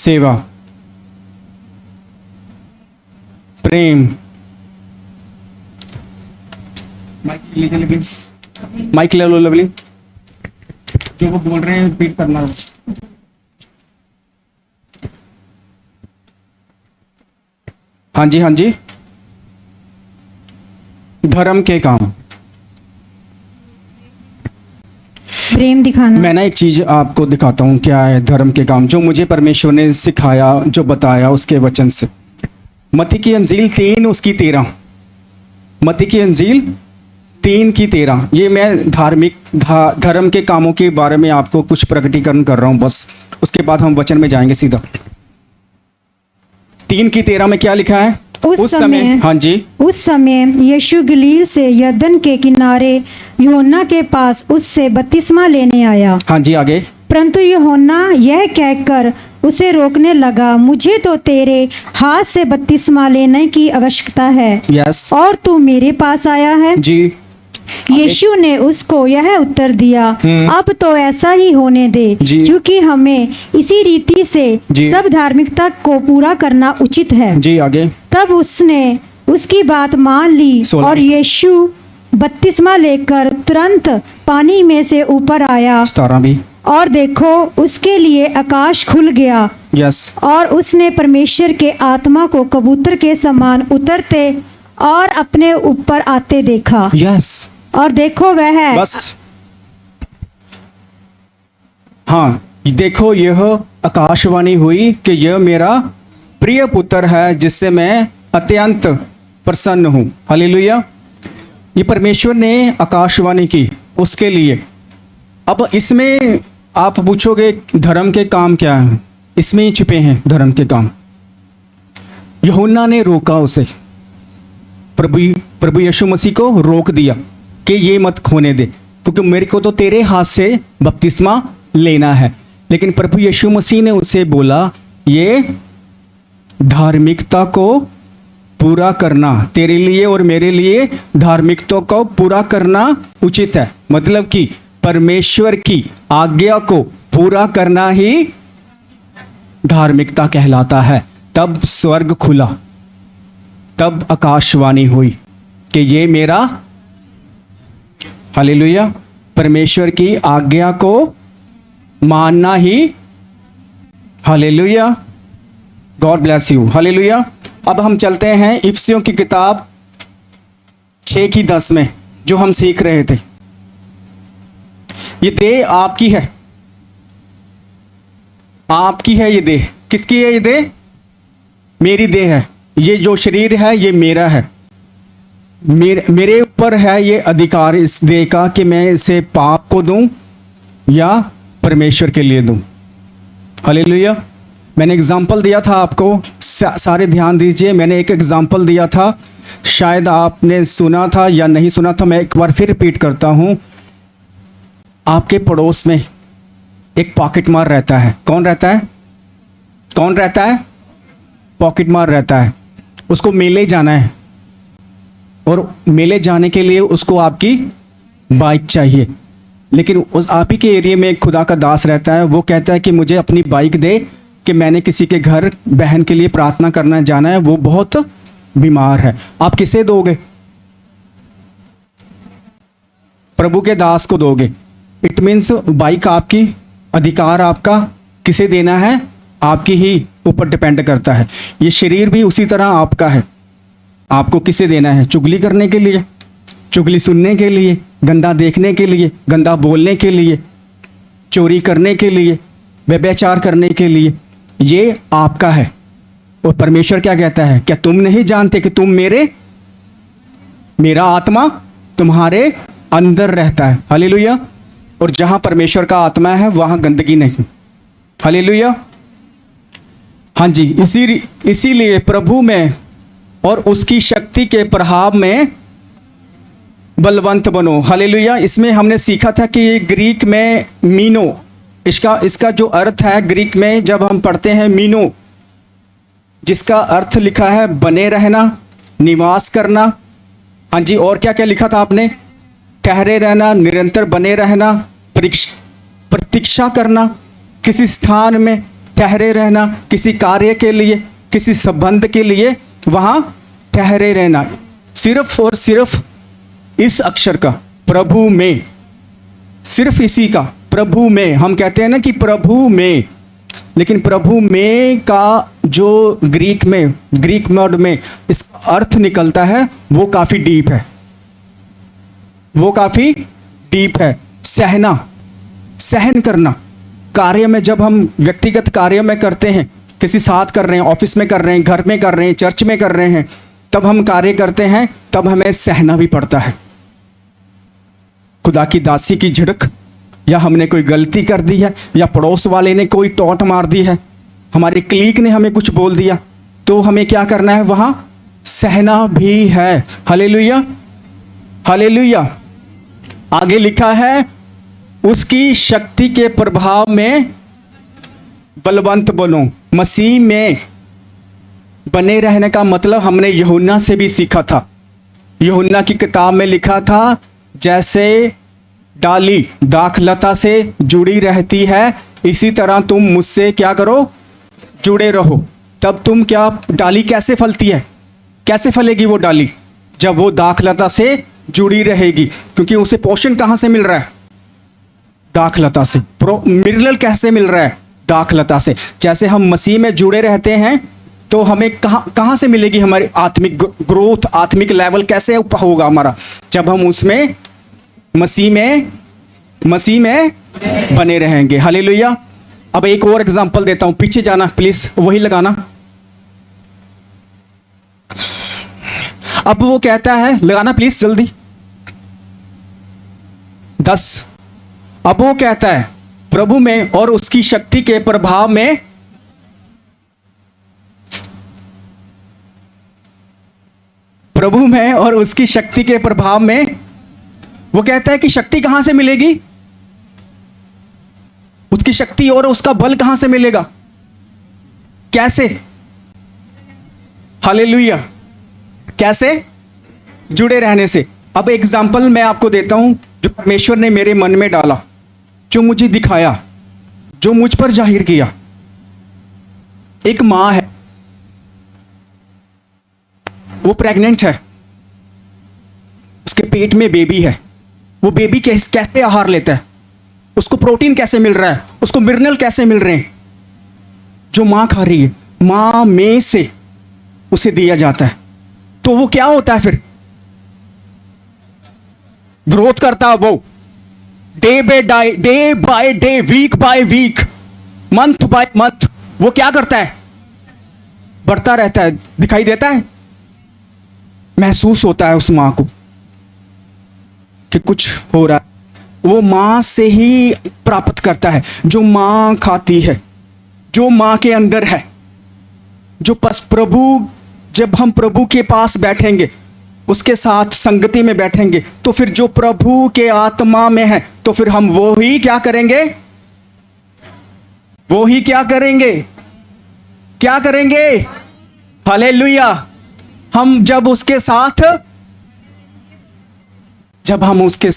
सेवा, प्रेम। माइक ले लो लवली, जो वो बोल रहे हैं रिपीट करना। हाँ जी, हाँ जी। धर्म के काम, प्रेम दिखाना। मैं ना एक चीज आपको दिखाता हूँ क्या है धर्म के काम, जो मुझे परमेश्वर ने सिखाया, जो बताया उसके वचन से। मत्ती की अंजील 3 उसकी 13, मत्ती की अंजील 3 की 13। ये मैं धर्म के कामों के बारे में आपको कुछ प्रकटीकरण कर रहा हूँ बस, उसके बाद हम वचन में जाएंगे सीधा। 3 की 13 में क्या लिखा है? उस समय, हाँ जी, उस समय यीशु गलील से यरदन के किनारे यूहन्ना के पास उससे बपतिस्मा लेने आया। हाँ जी, आगे। परंतु यूहन्ना यह कहकर उसे रोकने लगा, मुझे तो तेरे हाथ से बपतिस्मा लेने की आवश्यकता है, यस, और तू मेरे पास आया है। जी। यीशु ने उसको यह उत्तर दिया, अब तो ऐसा ही होने दे, जी। क्योंकि हमें इसी रीति से जी। सब धार्मिकता को पूरा करना उचित है। जी, आगे। तब उसने उसकी बात मान ली 16। और यीशु बपतिस्मा लेकर तुरंत पानी में से ऊपर आया, 17 भी। और देखो उसके लिए आकाश खुल गया, यस, और उसने परमेश्वर के आत्मा को कबूतर के समान उतरते और अपने ऊपर आते देखा। यस। और देखो वह बस, हाँ, देखो यह आकाशवाणी हुई कि यह मेरा प्रिय पुत्र है जिससे मैं अत्यंत प्रसन्न हूँ। हालेलुया। ये परमेश्वर ने आकाशवाणी की उसके लिए। अब इसमें आप पूछोगे धर्म के काम क्या हैं? इसमें ही छिपे हैं धर्म के काम। यूहन्ना ने रोका उसे, प्रभु यीशु मसीह को रोक दिया कि ये मत खोने दे, क्योंकि मेरे को तो तेरे हाथ से बपतिस्मा लेना है। लेकिन प्रभु यीशु मसीह ने उसे बोला, ये धार्मिकता को पूरा करना, तेरे लिए और मेरे लिए धार्मिकता को पूरा करना उचित है। मतलब कि परमेश्वर की आज्ञा को पूरा करना ही धार्मिकता कहलाता है। तब स्वर्ग खुला, तब आकाशवाणी हुई कि ये मेरा, हालेलुया, परमेश्वर की आज्ञा को मानना ही, hallelujah, god bless you, hallelujah. अब हम चलते हैं इफिसियों की किताब 6 की 10 में, जो हम सीख रहे थे। ये देह आपकी है, आपकी है ये देह। किसकी है ये देह? मेरी देह है। ये जो शरीर है ये मेरा है, मेरे ऊपर है ये अधिकार इस देह का कि मैं इसे पाप को दूं या परमेश्वर के लिए दूं। हालेलुया। मैंने एग्जाम्पल दिया था आपको, सारे ध्यान दीजिए। मैंने एक एग्जाम्पल दिया था, शायद आपने सुना था या नहीं सुना था, मैं एक बार फिर रिपीट करता हूं। आपके पड़ोस में एक पॉकेट मार रहता है। कौन रहता है? कौन रहता है? पॉकेट मार रहता है। उसको मेले जाना है, और मेले जाने के लिए उसको आपकी बाइक चाहिए। लेकिन उस आप ही के एरिया में एक खुदा का दास रहता है, वो कहता है कि मुझे अपनी बाइक दे, कि मैंने किसी के घर बहन के लिए प्रार्थना करना जाना है, वो बहुत बीमार है। आप किसे दोगे? प्रभु के दास को दोगे। इट मीन्स बाइक आपकी, अधिकार आपका, किसे देना है आपकी ही ऊपर डिपेंड करता है। ये शरीर भी उसी तरह आपका है, आपको किसे देना है? चुगली करने के लिए, चुगली सुनने के लिए, गंदा देखने के लिए, गंदा बोलने के लिए, चोरी करने के लिए, व्यभिचार करने के लिए, ये आपका है। और परमेश्वर क्या कहता है? क्या तुम नहीं जानते कि तुम मेरा आत्मा तुम्हारे अंदर रहता है? हालेलुया। और जहां परमेश्वर का आत्मा है वहां गंदगी नहीं। हालेलुया। हाँ जी, इसीलिए प्रभु में और उसकी शक्ति के प्रभाव में बलवंत बनो। हालेलुया। इसमें हमने सीखा था कि ये ग्रीक में मीनो, इसका जो अर्थ है ग्रीक में, जब हम पढ़ते हैं मीनो, जिसका अर्थ लिखा है बने रहना, निवास करना। हाँ जी, और क्या क्या लिखा था आपने? ठहरे रहना, निरंतर बने रहना, प्रतीक्षा करना किसी स्थान में, ठहरे रहना, किसी कार्य के लिए, किसी संबंध के लिए वहां ठहरे रहना। सिर्फ और सिर्फ इस अक्षर का, प्रभु में, सिर्फ इसी का, प्रभु में। हम कहते हैं ना कि प्रभु में, लेकिन प्रभु में का जो ग्रीक वर्ड में इसका अर्थ निकलता है वो काफी डीप है, वो काफी डीप है। सहना, सहन करना। कार्य में जब हम व्यक्तिगत कार्य में करते हैं, किसी साथ कर रहे हैं, ऑफिस में कर रहे हैं, घर में कर रहे हैं, चर्च में कर रहे हैं, तब हम कार्य करते हैं, तब हमें सहना भी पड़ता है। खुदा की दासी की झिड़क, या हमने कोई गलती कर दी है, या पड़ोस वाले ने कोई टोंट मार दी है, हमारे क्लीग ने हमें कुछ बोल दिया, तो हमें क्या करना है? वहां सहना भी है। Hallelujah, hallelujah. आगे लिखा है, उसकी शक्ति के प्रभाव में बलवंत बनो। मसीह में बने रहने का मतलब हमने यूहन्ना से भी सीखा था। यूहन्ना की किताब में लिखा था, जैसे डाली दाखलता से जुड़ी रहती है, इसी तरह तुम मुझसे क्या करो? जुड़े रहो। तब तुम क्या, डाली कैसे फलती है? कैसे फलेगी वो डाली? जब वो दाखलता से जुड़ी रहेगी, क्योंकि उसे पोषण कहाँ से मिल रहा है? दाखलता से। मिनरल कैसे मिल रहा है? दाखलता से। जैसे हम मसीह में जुड़े रहते हैं तो हमें कहाँ से मिलेगी हमारी आत्मिक ग्रोथ, आत्मिक लेवल कैसे होगा हमारा? जब हम उसमें मसीह में बने रहेंगे। हालेलुया। अब एक और एग्जांपल देता हूं, पीछे जाना प्लीज, वही लगाना। अब वो कहता है, लगाना प्लीज जल्दी, 10। अब वो कहता है, प्रभु में और उसकी शक्ति के प्रभाव में, प्रभु में और उसकी शक्ति के प्रभाव में, वो कहता है कि शक्ति कहां से मिलेगी? उसकी शक्ति और उसका बल कहां से मिलेगा? कैसे? हालेलुया। कैसे? जुड़े रहने से। अब एग्जाम्पल मैं आपको देता हूं, जो परमेश्वर ने मेरे मन में डाला, जो मुझे दिखाया, जो मुझ पर जाहिर किया। एक मां है, वो प्रेग्नेंट है, उसके पेट में बेबी है। वो बेबी कैसे आहार लेता है? उसको प्रोटीन कैसे मिल रहा है? उसको मिनरल कैसे मिल रहे हैं? जो मां खा रही है, मां में से उसे दिया जाता है। तो वो क्या होता है फिर? ग्रोथ करता है वो, day by day, week by week, month by month, वो क्या करता है? बढ़ता रहता है। दिखाई देता है, महसूस होता है उस मां को कि कुछ हो रहा है। वो मां से ही प्राप्त करता है। जो मां खाती है, जो मां के अंदर है, जो प्रभु, जब हम प्रभु के पास बैठेंगे, उसके साथ संगति में बैठेंगे, तो फिर जो प्रभु के आत्मा में है, तो फिर हम वो ही क्या करेंगे? वो ही क्या करेंगे? क्या करेंगे? हालेलुया। हम जब हम उसके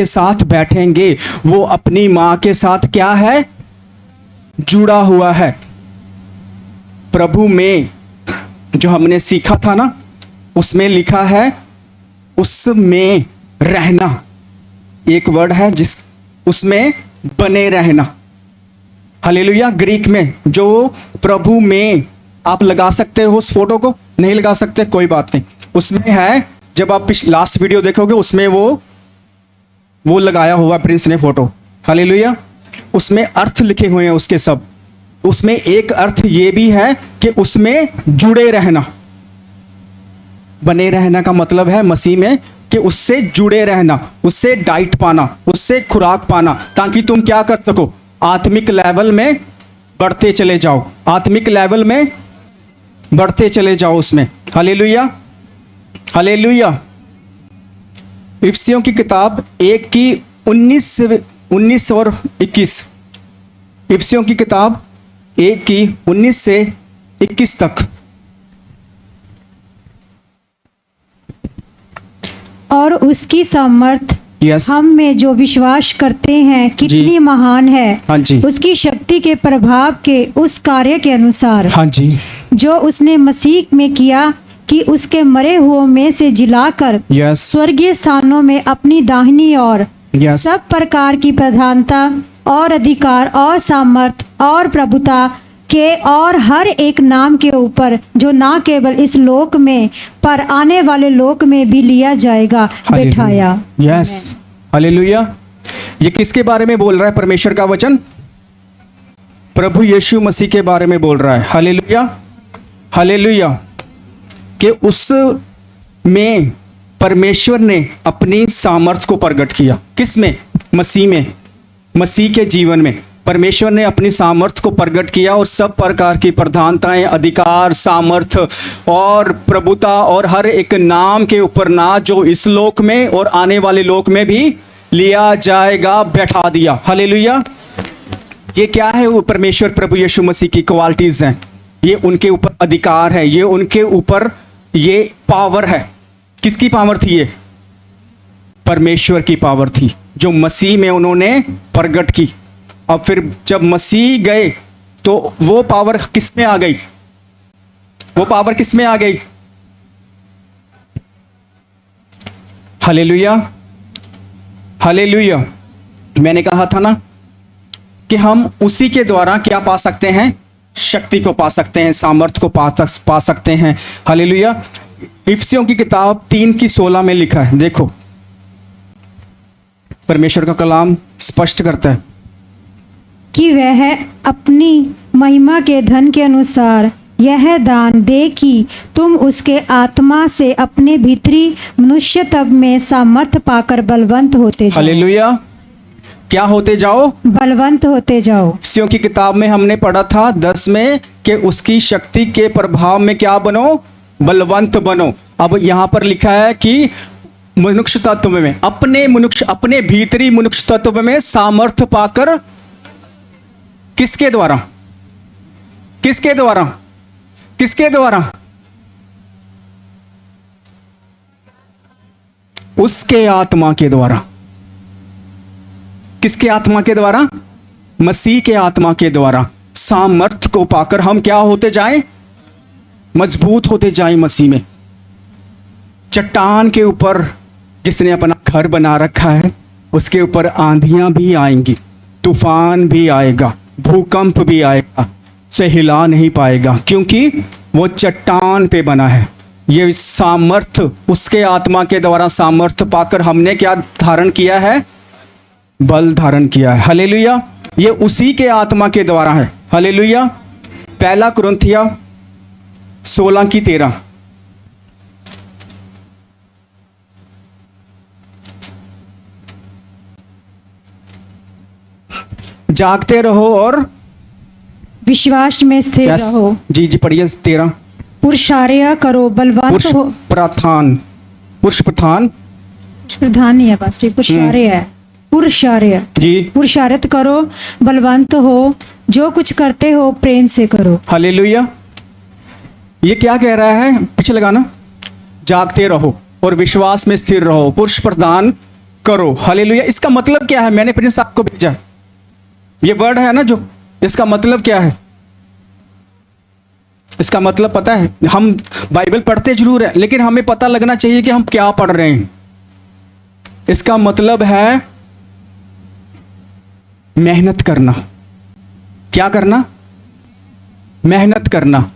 साथ बैठेंगे, वो अपनी मां के साथ क्या है? जुड़ा हुआ है। प्रभु में जो हमने सीखा था ना, उसमें लिखा है उसमें रहना। एक वर्ड है जिस उसमें बने रहना। हालेलुया। ग्रीक में जो प्रभु में, आप लगा सकते हो उस फोटो को, नहीं लगा सकते कोई बात नहीं, उसमें है। जब आप लास्ट वीडियो देखोगे उसमें वो लगाया हुआ प्रिंस ने फोटो। हालेलुया। उसमें अर्थ लिखे हुए हैं उसके सब। उसमें एक अर्थ ये भी है कि उसमें जुड़े रहना। बने रहना का मतलब है मसीह में कि उससे जुड़े रहना, उससे डाइट पाना, उससे खुराक पाना, ताकि तुम क्या कर सको? आत्मिक लेवल में बढ़ते चले जाओ। आत्मिक लेवल में बढ़ते चले जाओ उसमें। Hallelujah, hallelujah. इफिसियों की किताब 1 की 19 और 21। इफिसियों की किताब 1 की 19 से 21 तक। और उसकी सामर्थ यस। हम में जो विश्वास करते हैं कितनी महान है हाँ जी। उसकी शक्ति के प्रभाव के उस कार्य के अनुसार हाँ जी। जो उसने मसीह में किया कि उसके मरे हुओं में से जिलाकर यस। स्वर्गीय स्थानों में अपनी दाहिनी ओर यस। सब प्रकार की प्रधानता और अधिकार और सामर्थ और प्रभुता के और हर एक नाम के ऊपर जो ना केवल इस लोक में पर आने वाले लोक में भी लिया जाएगा बैठाया। Yes, hallelujah. ये किसके बारे में बोल रहा है परमेश्वर का वचन? प्रभु यीशु मसीह के बारे में बोल रहा है। Hallelujah, hallelujah. कि उस में परमेश्वर ने अपनी सामर्थ को प्रकट किया। किस में? मसीह में, मसीह के जीवन में परमेश्वर ने अपनी सामर्थ को प्रकट किया और सब प्रकार की प्रधानताएं, अधिकार, सामर्थ और प्रभुता और हर एक नाम के ऊपर ना जो इस लोक में और आने वाले लोक में भी लिया जाएगा बैठा दिया। हालेलुया। ये क्या है? वो परमेश्वर प्रभु यीशु मसीह की क्वालिटीज हैं। ये उनके ऊपर अधिकार है, ये उनके ऊपर ये पावर है। किसकी पावर थी? ये परमेश्वर की पावर थी जो मसीह में उन्होंने प्रकट की। अब फिर जब मसीह गए तो वो पावर किस में आ गई? वो पावर किस में आ गई? Hallelujah, hallelujah. मैंने कहा था ना कि हम उसी के द्वारा क्या पा सकते हैं? शक्ति को पा सकते हैं, सामर्थ को पा सकते हैं। हालेलुया। इफिसियों की किताब 3:16 में लिखा है, देखो परमेश्वर का कलाम स्पष्ट करता है कि वह अपनी महिमा के धन के अनुसार यह दान दे कि तुम उसके आत्मा से अपने भीतरी मनुष्य तब में सामर्थ पाकर बलवंत होते जाओ। हालेलुया। क्या होते जाओ? बलवंत होते जाओ। इफिसियों की किताब में हमने पढ़ा था 10 में कि उसकी शक्ति के प्रभाव में क्या बनो? बलवंत बनो। अब यहां पर लिखा है कि मनुष्य तत्व में अपने भीतरी मनुष्य तत्व में सामर्थ पाकर किसके द्वारा? किसके द्वारा? किसके द्वारा? उसके आत्मा के द्वारा। किसके आत्मा के द्वारा? मसीह के आत्मा के द्वारा सामर्थ को पाकर हम क्या होते जाएं? मजबूत होते जाएं मसीह में। चट्टान के ऊपर जिसने अपना घर बना रखा है उसके ऊपर आंधियां भी आएंगी, तूफान भी आएगा, भूकंप भी आएगा, उसे हिला नहीं पाएगा क्योंकि वो चट्टान पे बना है। ये सामर्थ उसके आत्मा के द्वारा सामर्थ पाकर हमने क्या धारण किया है? बल धारण किया है। हालेलुया। ये उसी के आत्मा के द्वारा है। हालेलुया। 1 कुरिन्थिया 16:13। जागते रहो और विश्वास में स्थिर रहो। जी जी पढ़िए 13। पुरुषार्य करो, बलवंत हो। पुरुष प्रधान प्रधान नहीं है पास्टर, पुरुषार्य है। पुरुषार्य जी। पुरुषार्थ करो, बलवंत हो, जो कुछ करते हो प्रेम से करो। हालेलुया। ये क्या कह रहा है? पीछे लगाना। जागते रहो और विश्वास में स्थिर रहो, पुरुष प्रदान करो। हालेलुया। इसका मतलब क्या है? मैंने प्रिंस साहब को भेजा, ये वर्ड है ना जो, इसका मतलब क्या है? इसका मतलब पता है? हम बाइबल पढ़ते जरूर है लेकिन हमें पता लगना चाहिए कि हम क्या पढ़ रहे हैं। इसका मतलब है मेहनत करना। क्या करना? मेहनत करना।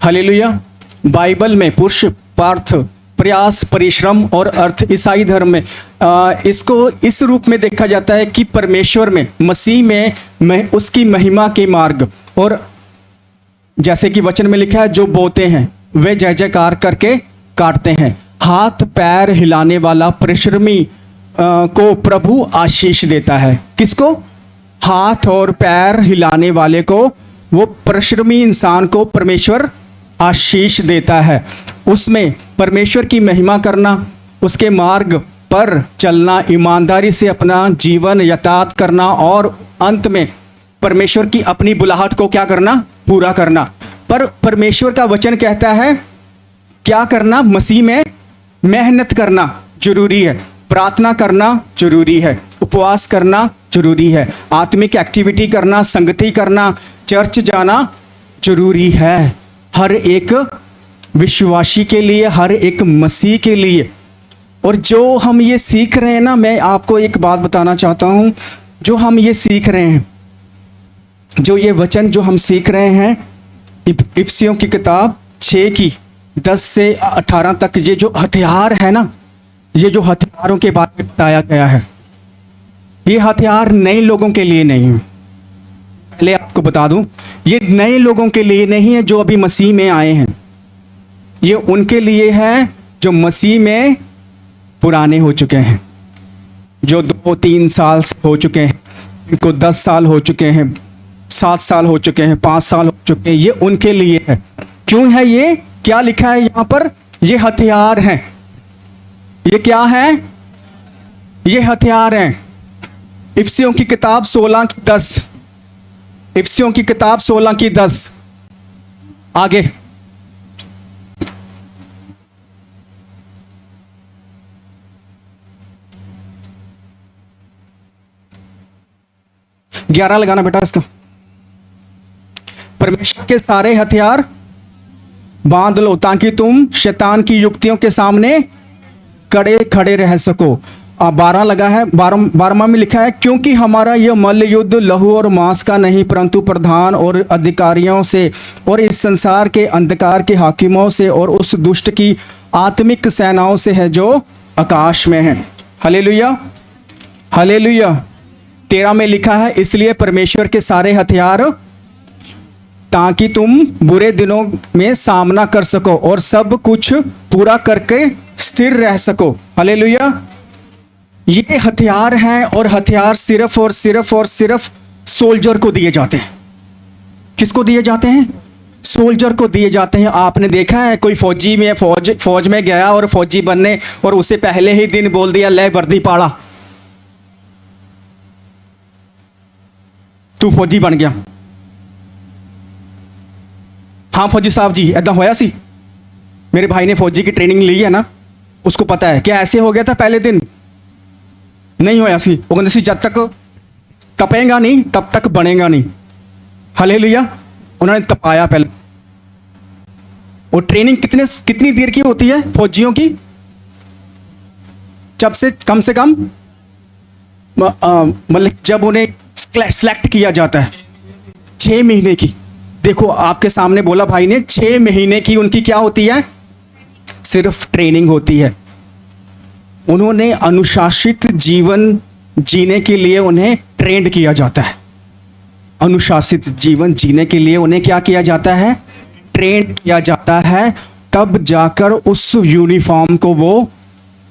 हालेलुया। बाइबल में पुरुष पार्थ प्रयास, परिश्रम और अर्थ ईसाई धर्म में इसको इस रूप में देखा जाता है कि परमेश्वर में, मसीह में उसकी महिमा के मार्ग, और जैसे कि वचन में लिखा है जो बोते हैं वे जय जयकार करके काटते हैं। हाथ पैर हिलाने वाला परिश्रमी को प्रभु आशीष देता है। किसको? हाथ और पैर हिलाने वाले को, वो परिश्रमी इंसान को परमेश्वर आशीष देता है। उसमें परमेश्वर की महिमा करना, उसके मार्ग पर चलना, ईमानदारी से अपना जीवन यथार्थ करना और अंत में परमेश्वर की अपनी बुलाहट को क्या करना? पूरा करना। पर परमेश्वर का वचन कहता है क्या करना? मसीह में मेहनत करना जरूरी है। प्रार्थना करना जरूरी है, उपवास करना जरूरी है, आत्मिक एक्टिविटी करना, संगति करना, चर्च जाना जरूरी है हर एक विश्वासी के लिए, हर एक मसीह के लिए। और जो हम ये सीख रहे हैं ना, मैं आपको एक बात बताना चाहता हूँ, जो हम ये सीख रहे हैं, जो ये वचन जो हम सीख रहे हैं, इफिसियों की किताब 6 की 10 से 18 तक, ये जो हथियार है ना, ये जो हथियारों के बारे में बताया गया है, ये हथियार नए लोगों के लिए नहीं है। पहले आपको बता दूं, ये नए लोगों के लिए नहीं है जो अभी मसीह में आए हैं, ये उनके लिए है जो मसीह में पुराने हो चुके हैं, जो 2-3 साल हो चुके हैं, इनको 10 साल हो चुके हैं, 7 साल हो चुके हैं, 5 साल हो चुके हैं, ये उनके लिए है। क्यों है ये? क्या लिखा है यहाँ पर? ये हथियार हैं। ये क्या है? ये हथियार हैं। इफिसियों की किताब 16 की 10, इफिसियों की किताब 16 की 10, आगे 11 लगाना बेटा इसका। परमेश्वर के सारे हथियार बांध लो ताकि तुम शैतान की युक्तियों के सामने कड़े खड़े रह सको। 12 लगा है, 12वां में लिखा है, क्योंकि हमारा यह मल्ल युद्ध लहू और मांस का नहीं परंतु प्रधान और अधिकारियों से और इस संसार के अंधकार के हाकिमों से और उस दुष्ट की आत्मिक सेनाओं से है जो आकाश में है। Hallelujah, hallelujah. 13 में लिखा है, इसलिए परमेश्वर के सारे हथियार ताकि तुम बुरे दिनों में सामना कर सको और सब कुछ पूरा करके स्थिर रह सको। हालेलुया। ये हथियार हैं और हथियार सिर्फ और सिर्फ और सिर्फ सोल्जर को दिए जाते हैं। किसको दिए जाते हैं? सोल्जर को दिए जाते हैं। आपने देखा है कोई फौजी में फौज में गया और फौजी बनने और उसे पहले ही दिन बोल दिया, ले वर्दी पाड़ा, तू फौजी बन गया। हाँ फौजी साहब जी, ऐदा होया सी, मेरे भाई ने फौजी की ट्रेनिंग ली है ना, उसको पता है। क्या ऐसे हो गया था पहले दिन? नहीं होया सी। वो कहते सी जब तक तपेगा नहीं तब तक बनेगा नहीं। हालेलुया। उन्होंने तपाया पहले। और ट्रेनिंग कितनी देर की होती है फौजियों की? जब से कम मतलब जब उन्हें सेलेक्ट किया जाता है 6 महीने की। देखो आपके सामने बोला भाई ने, 6 महीने की उनकी क्या होती है? सिर्फ ट्रेनिंग होती है। उन्होंने अनुशासित जीवन जीने के लिए उन्हें ट्रेंड किया जाता है। अनुशासित जीवन जीने के लिए उन्हें क्या किया जाता है? ट्रेंड किया जाता है। तब जाकर उस यूनिफॉर्म को वो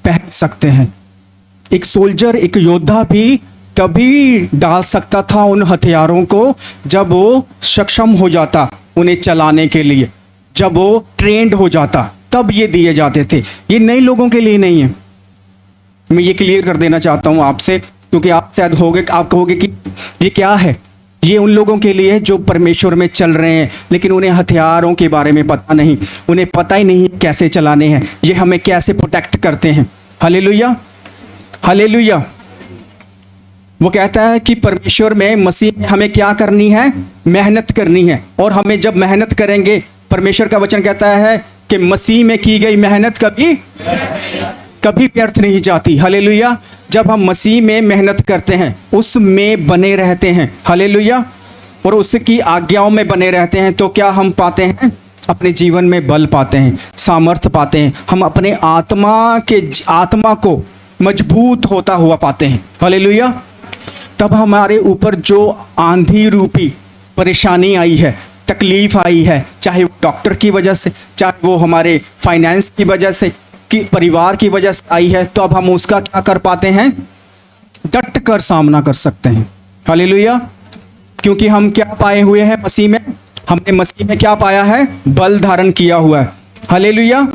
पहन सकते हैं। एक सोल्जर, एक योद्धा भी तभी डाल सकता था उन हथियारों को जब वो सक्षम हो जाता उन्हें चलाने के लिए, जब वो ट्रेंड हो जाता, तब ये दिए जाते थे। ये नए लोगों के लिए नहीं है। मैं ये क्लियर कर देना चाहता हूँ आपसे, क्योंकि आप शायद आप कहोगे कि ये क्या है। ये उन लोगों के लिए है जो परमेश्वर में चल रहे हैं, लेकिन उन्हें हथियारों के बारे में पता नहीं, उन्हें पता ही नहीं कैसे चलाने हैं, ये हमें कैसे प्रोटेक्ट करते हैं। Hallelujah, hallelujah. वो कहता है कि परमेश्वर में, मसीह में हमें क्या करनी है? मेहनत करनी है। और हमें जब मेहनत करेंगे, परमेश्वर का वचन कहता है कि मसीह में की गई मेहनत कभी व्यर्थ नहीं जाती। हालेलुया। जब हम मसीह में मेहनत करते हैं, उसमें बने रहते हैं, हालेलुया, और उसकी आज्ञाओं में बने रहते हैं, तो क्या हम पाते हैं? अपने जीवन में बल पाते हैं, सामर्थ्य पाते हैं। हम अपने आत्मा को मजबूत होता हुआ पाते हैं। हालेलुया। तब हमारे ऊपर जो आंधी रूपी परेशानी आई है, तकलीफ आई है, चाहे वो डॉक्टर की वजह से, चाहे वो हमारे फाइनेंस की वजह से, कि परिवार की वजह से आई है, तो अब हम उसका क्या कर पाते हैं? डट कर सामना कर सकते हैं। हालेलुया। क्योंकि हम क्या पाए हुए हैं मसीह में? हमने मसीह में क्या पाया है? बल धारण किया हुआ है। हालेलुया।